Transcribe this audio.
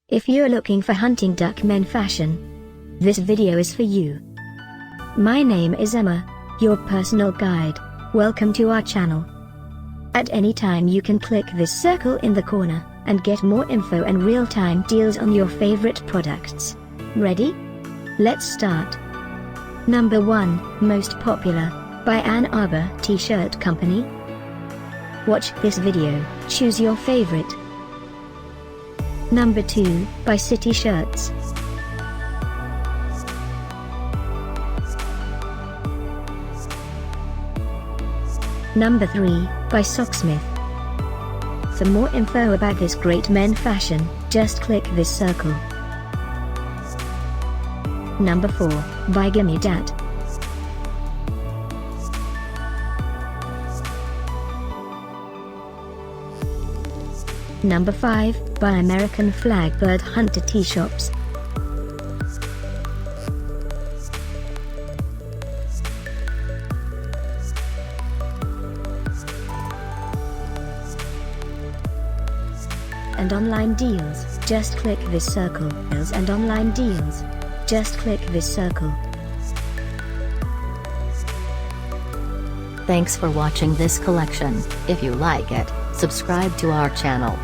If you're looking for hunting duck men fashion, this video is for you. My name is Emma, your personal guide. Welcome to our channel. At any time you can click this circle in the corner, and get more info and real-time deals on your favorite products. Ready? Let's start. Number 1, Most Popular, by Ann Arbor T-Shirt Company. Watch this video, choose your favorite. Number 2, by City Shirts. Number 3, by Socksmith. For more info about this great men fashion, just click this circle. Number 4, by Gimmedat. Number 5, by American Flag Bird Hunter T-Shops. And online deals, just click this circle. And online deals, just click this circle. Thanks for watching this collection. If you like it, subscribe to our channel.